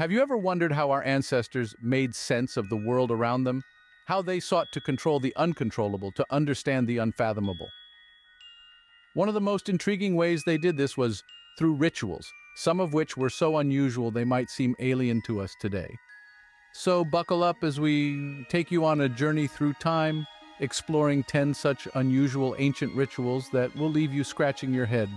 Have you ever wondered how our ancestors made sense of the world around them? How they sought to control the uncontrollable, to understand the unfathomable? One of the most intriguing ways they did this was through rituals, some of which were so unusual they might seem alien to us today. So buckle up as we take you on a journey through time, exploring 10 such unusual ancient rituals that will leave you scratching your head.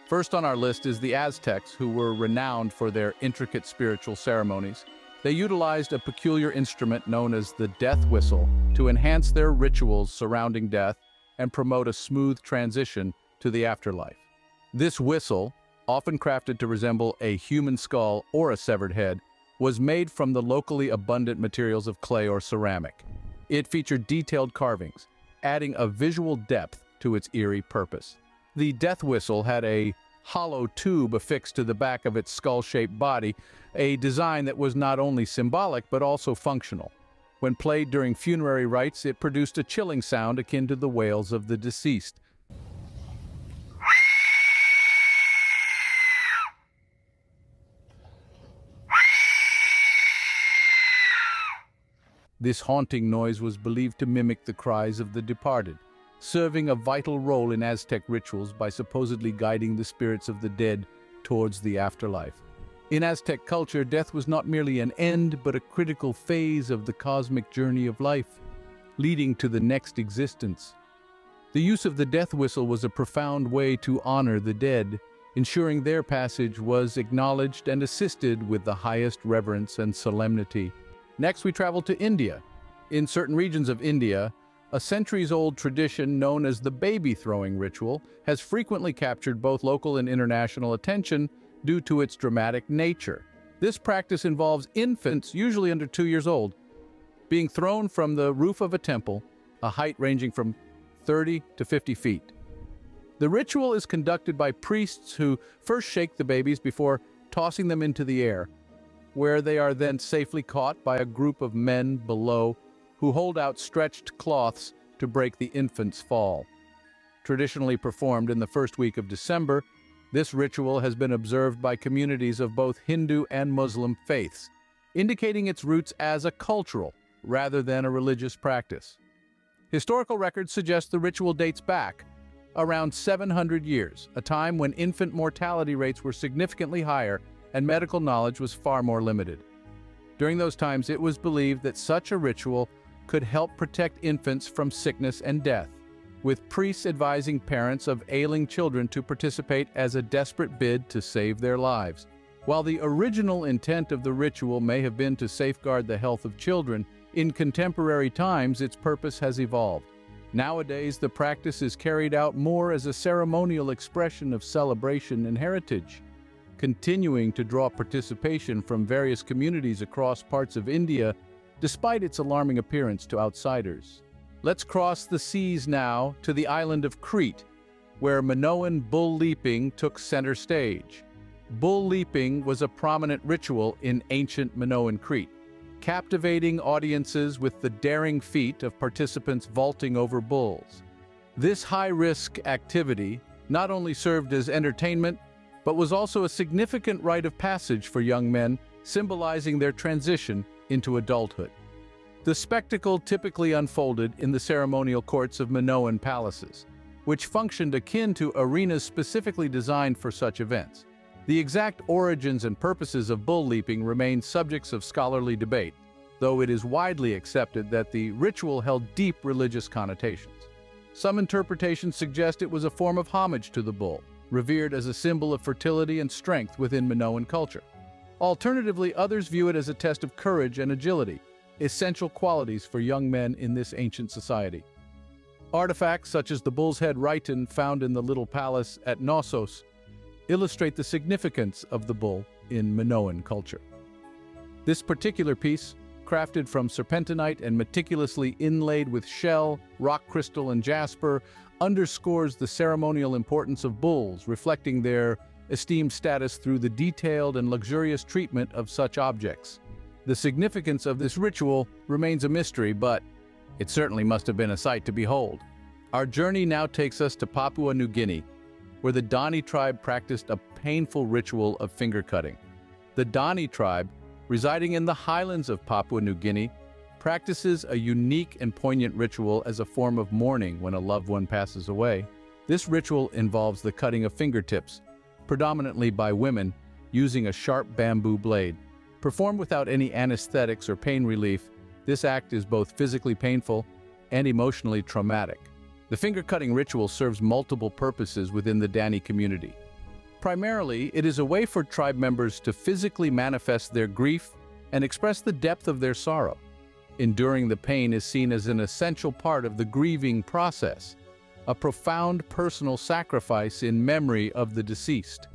First on our list is the Aztecs, who were renowned for their intricate spiritual ceremonies. They utilized a peculiar instrument known as the death whistle to enhance their rituals surrounding death and promote a smooth transition to the afterlife. This whistle, often crafted to resemble a human skull or a severed head, was made from the locally abundant materials of clay or ceramic. It featured detailed carvings, adding a visual depth to its eerie purpose. The death whistle had a hollow tube affixed to the back of its skull-shaped body, a design that was not only symbolic but also functional. When played during funerary rites, it produced a chilling sound akin to the wails of the deceased. This haunting noise was believed to mimic the cries of the departed, serving a vital role in Aztec rituals by supposedly guiding the spirits of the dead towards the afterlife. In Aztec culture, death was not merely an end, but a critical phase of the cosmic journey of life, leading to the next existence. The use of the death whistle was a profound way to honor the dead, ensuring their passage was acknowledged and assisted with the highest reverence and solemnity. Next, we travel to India. In certain regions of India, a centuries-old tradition known as the baby-throwing ritual has frequently captured both local and international attention due to its dramatic nature. This practice involves infants, usually under 2 years old, being thrown from the roof of a temple, a height ranging from 30 to 50 feet. The ritual is conducted by priests who first shake the babies before tossing them into the air, where they are then safely caught by a group of men below who hold out stretched cloths to break the infant's fall. Traditionally performed in the first week of December, this ritual has been observed by communities of both Hindu and Muslim faiths, indicating its roots as a cultural rather than a religious practice. Historical records suggest the ritual dates back around 700 years, a time when infant mortality rates were significantly higher and medical knowledge was far more limited. During those times, it was believed that such a ritual could help protect infants from sickness and death, with priests advising parents of ailing children to participate as a desperate bid to save their lives. While the original intent of the ritual may have been to safeguard the health of children, in contemporary times its purpose has evolved. Nowadays, the practice is carried out more as a ceremonial expression of celebration and heritage, continuing to draw participation from various communities across parts of India, despite its alarming appearance to outsiders. Let's cross the seas now to the island of Crete, where Minoan bull leaping took center stage. Bull leaping was a prominent ritual in ancient Minoan Crete, captivating audiences with the daring feat of participants vaulting over bulls. This high-risk activity not only served as entertainment, but was also a significant rite of passage for young men, symbolizing their transition into adulthood. The spectacle typically unfolded in the ceremonial courts of Minoan palaces, which functioned akin to arenas specifically designed for such events. The exact origins and purposes of bull leaping remain subjects of scholarly debate, though it is widely accepted that the ritual held deep religious connotations. Some interpretations suggest it was a form of homage to the bull, revered as a symbol of fertility and strength within Minoan culture. Alternatively, others view it as a test of courage and agility, essential qualities for young men in this ancient society. Artifacts such as the bull's head rhyton found in the Little Palace at Knossos illustrate the significance of the bull in Minoan culture. This particular piece, crafted from serpentinite and meticulously inlaid with shell, rock crystal, and jasper, underscores the ceremonial importance of bulls, reflecting their esteemed status through the detailed and luxurious treatment of such objects. The significance of this ritual remains a mystery, but it certainly must have been a sight to behold. Our journey now takes us to Papua New Guinea, where the Dani tribe practiced a painful ritual of finger cutting. The Dani tribe, residing in the highlands of Papua New Guinea, practices a unique and poignant ritual as a form of mourning when a loved one passes away. This ritual involves the cutting of fingertips, predominantly by women, using a sharp bamboo blade. Performed without any anesthetics or pain relief, this act is both physically painful and emotionally traumatic. The finger-cutting ritual serves multiple purposes within the Dani community. Primarily, it is a way for tribe members to physically manifest their grief and express the depth of their sorrow. Enduring the pain is seen as an essential part of the grieving process, a profound personal sacrifice in memory of the deceased.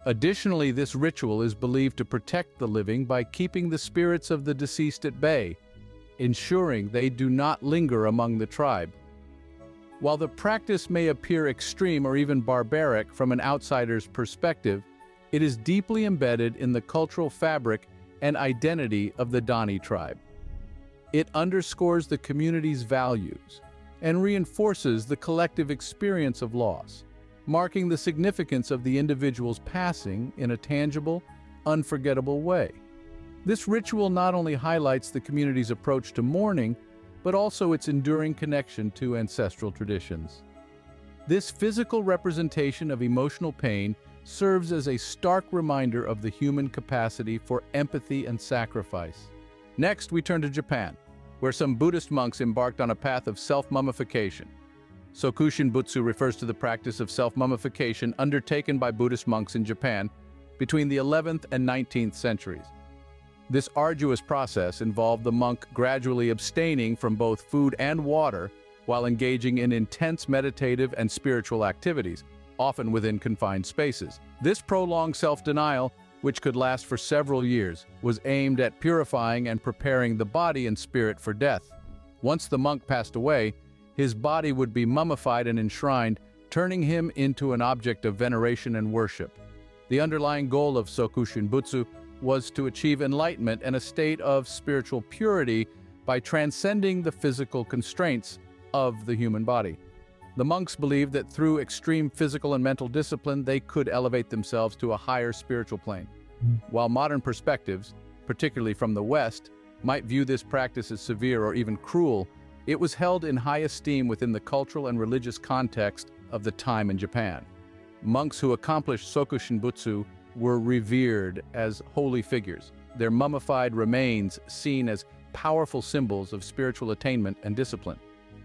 Additionally, this ritual is believed to protect the living by keeping the spirits of the deceased at bay, ensuring they do not linger among the tribe. While the practice may appear extreme or even barbaric from an outsider's perspective, it is deeply embedded in the cultural fabric and identity of the Dani tribe. It underscores the community's values and reinforces the collective experience of loss, marking the significance of the individual's passing in a tangible, unforgettable way. This ritual not only highlights the community's approach to mourning, but also its enduring connection to ancestral traditions. This physical representation of emotional pain serves as a stark reminder of the human capacity for empathy and sacrifice. Next, we turn to Japan, where some Buddhist monks embarked on a path of self-mummification. Sokushin Butsu refers to the practice of self-mummification undertaken by Buddhist monks in Japan between the 11th and 19th centuries. This arduous process involved the monk gradually abstaining from both food and water while engaging in intense meditative and spiritual activities, often within confined spaces. This prolonged self-denial, which could last for several years, was aimed at purifying and preparing the body and spirit for death. Once the monk passed away, his body would be mummified and enshrined, turning him into an object of veneration and worship. The underlying goal of Sokushin Butsu was to achieve enlightenment and a state of spiritual purity by transcending the physical constraints of the human body. The monks believed that through extreme physical and mental discipline, they could elevate themselves to a higher spiritual plane. While modern perspectives, particularly from the West, might view this practice as severe or even cruel, it was held in high esteem within the cultural and religious context of the time in Japan. Monks who accomplished Sokushin Butsu were revered as holy figures, their mummified remains seen as powerful symbols of spiritual attainment and discipline.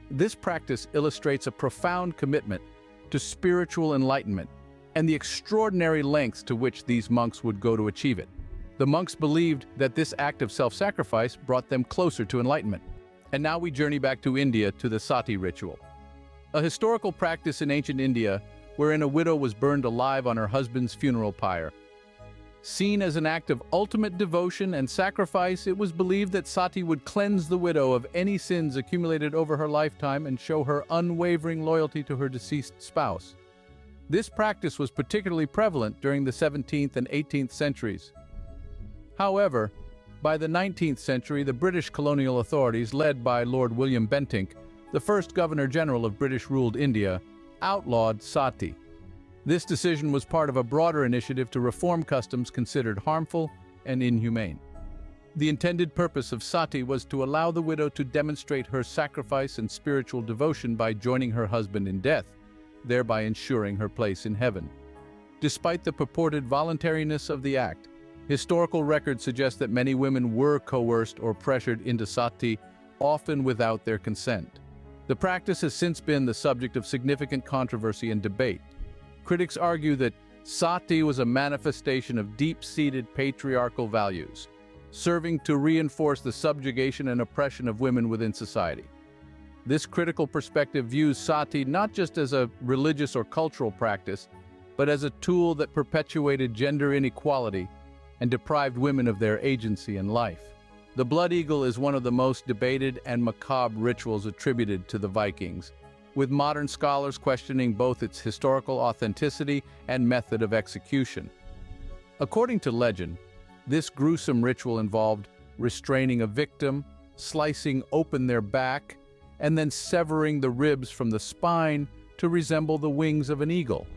This practice illustrates a profound commitment to spiritual enlightenment and the extraordinary lengths to which these monks would go to achieve it. The monks believed that this act of self-sacrifice brought them closer to enlightenment. And now we journey back to India to the sati ritual, a historical practice in ancient India wherein a widow was burned alive on her husband's funeral pyre. Seen as an act of ultimate devotion and sacrifice, it was believed that sati would cleanse the widow of any sins accumulated over her lifetime and show her unwavering loyalty to her deceased spouse. This practice was particularly prevalent during the 17th and 18th centuries. However, by the 19th century, the British colonial authorities, led by Lord William Bentinck, the first Governor-General of British-ruled India, outlawed sati. This decision was part of a broader initiative to reform customs considered harmful and inhumane. The intended purpose of sati was to allow the widow to demonstrate her sacrifice and spiritual devotion by joining her husband in death, thereby ensuring her place in heaven. Despite the purported voluntariness of the act, historical records suggest that many women were coerced or pressured into sati, often without their consent. The practice has since been the subject of significant controversy and debate. Critics argue that sati was a manifestation of deep-seated patriarchal values, serving to reinforce the subjugation and oppression of women within society. This critical perspective views sati not just as a religious or cultural practice, but as a tool that perpetuated gender inequality and deprived women of their agency in life. The blood eagle is one of the most debated and macabre rituals attributed to the Vikings, with modern scholars questioning both its historical authenticity and method of execution. According to legend, this gruesome ritual involved restraining a victim, slicing open their back, and then severing the ribs from the spine to resemble the wings of an eagle.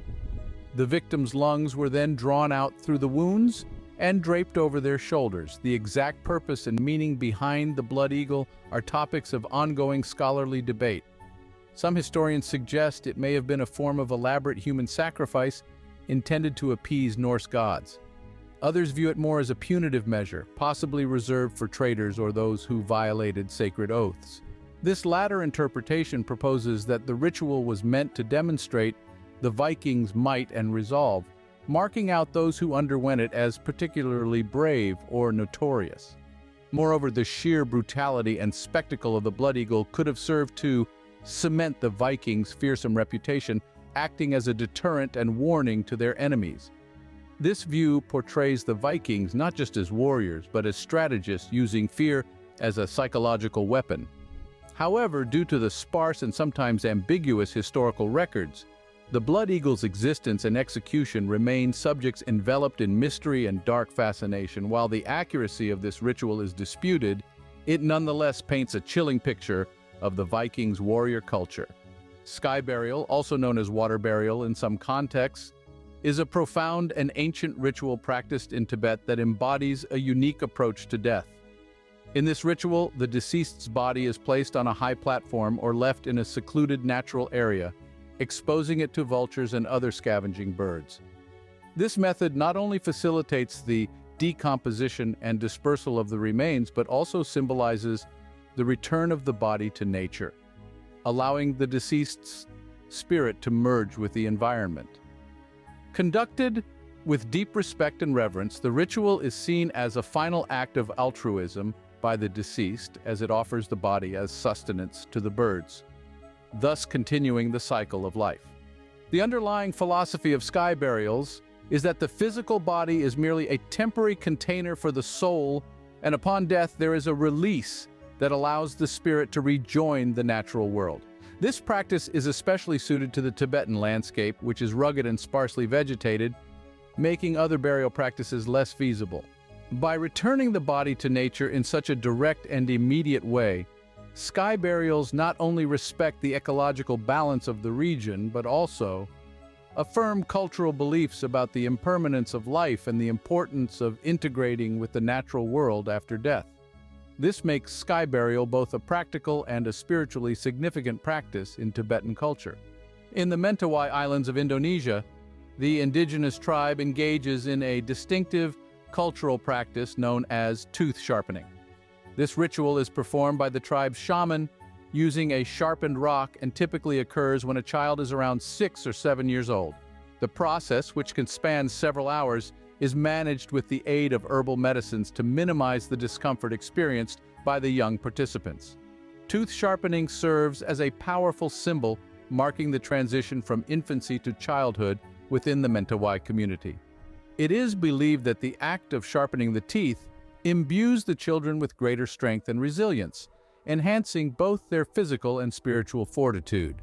The victim's lungs were then drawn out through the wounds, and draped over their shoulders. The exact purpose and meaning behind the blood eagle are topics of ongoing scholarly debate. Some historians suggest it may have been a form of elaborate human sacrifice intended to appease Norse gods. Others view it more as a punitive measure, possibly reserved for traitors or those who violated sacred oaths. This latter interpretation proposes that the ritual was meant to demonstrate the Vikings' might and resolve, marking out those who underwent it as particularly brave or notorious. Moreover, the sheer brutality and spectacle of the blood eagle could have served to cement the Vikings' fearsome reputation, acting as a deterrent and warning to their enemies. This view portrays the Vikings not just as warriors, but as strategists using fear as a psychological weapon. However, due to the sparse and sometimes ambiguous historical records, the blood eagle's existence and execution remain subjects enveloped in mystery and dark fascination. While the accuracy of this ritual is disputed, it nonetheless paints a chilling picture of the Vikings' warrior culture. Sky burial, also known as water burial in some contexts, is a profound and ancient ritual practiced in Tibet that embodies a unique approach to death. In this ritual, the deceased's body is placed on a high platform or left in a secluded natural area, exposing it to vultures and other scavenging birds. This method not only facilitates the decomposition and dispersal of the remains, but also symbolizes the return of the body to nature, allowing the deceased's spirit to merge with the environment. Conducted with deep respect and reverence, the ritual is seen as a final act of altruism by the deceased, as it offers the body as sustenance to the birds, thus continuing the cycle of life. The underlying philosophy of sky burials is that the physical body is merely a temporary container for the soul, and upon death there is a release that allows the spirit to rejoin the natural world. This practice is especially suited to the Tibetan landscape, which is rugged and sparsely vegetated, making other burial practices less feasible. By returning the body to nature in such a direct and immediate way, sky burials not only respect the ecological balance of the region, but also affirm cultural beliefs about the impermanence of life and the importance of integrating with the natural world after death. This makes sky burial both a practical and a spiritually significant practice in Tibetan culture. In the Mentawai Islands of Indonesia, the indigenous tribe engages in a distinctive cultural practice known as tooth sharpening. This ritual is performed by the tribe's shaman using a sharpened rock and typically occurs when a child is around 6 or 7 years old. The process, which can span several hours, is managed with the aid of herbal medicines to minimize the discomfort experienced by the young participants. Tooth sharpening serves as a powerful symbol marking the transition from infancy to childhood within the Mentawai community. It is believed that the act of sharpening the teeth imbues the children with greater strength and resilience, enhancing both their physical and spiritual fortitude.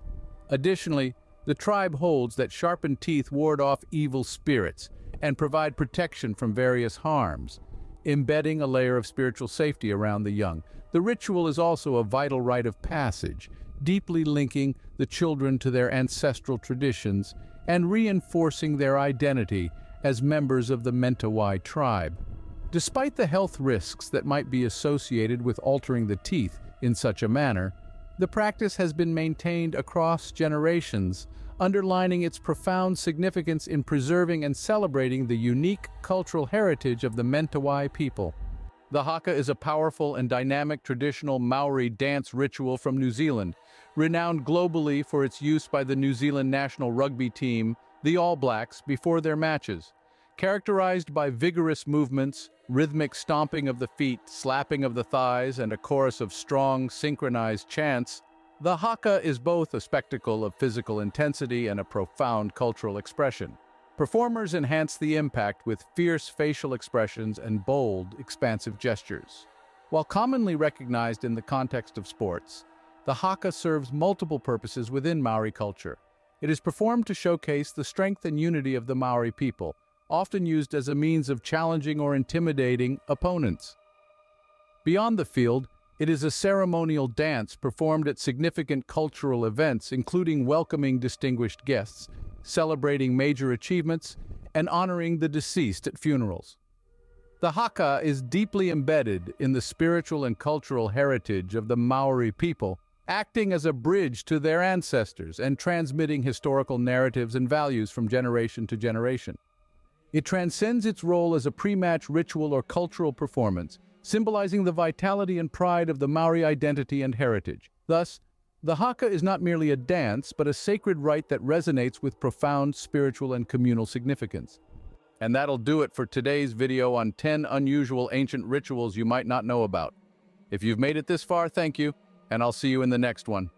Additionally, the tribe holds that sharpened teeth ward off evil spirits and provide protection from various harms, embedding a layer of spiritual safety around the young. The ritual is also a vital rite of passage, deeply linking the children to their ancestral traditions and reinforcing their identity as members of the Mentawai tribe. Despite the health risks that might be associated with altering the teeth in such a manner, the practice has been maintained across generations, underlining its profound significance in preserving and celebrating the unique cultural heritage of the Mentawai people. The haka is a powerful and dynamic traditional Maori dance ritual from New Zealand, renowned globally for its use by the New Zealand national rugby team, the All Blacks, before their matches. Characterized by vigorous movements, rhythmic stomping of the feet, slapping of the thighs, and a chorus of strong, synchronized chants, the haka is both a spectacle of physical intensity and a profound cultural expression. Performers enhance the impact with fierce facial expressions and bold, expansive gestures. While commonly recognized in the context of sports, the haka serves multiple purposes within Maori culture. It is performed to showcase the strength and unity of the Maori people, often used as a means of challenging or intimidating opponents. Beyond the field, it is a ceremonial dance performed at significant cultural events, including welcoming distinguished guests, celebrating major achievements, and honoring the deceased at funerals. The haka is deeply embedded in the spiritual and cultural heritage of the Maori people, acting as a bridge to their ancestors and transmitting historical narratives and values from generation to generation. It transcends its role as a pre-match ritual or cultural performance, symbolizing the vitality and pride of the Maori identity and heritage. Thus, the haka is not merely a dance, but a sacred rite that resonates with profound spiritual and communal significance. And that'll do it for today's video on 10 unusual ancient rituals you might not know about. If you've made it this far, thank you, and I'll see you in the next one.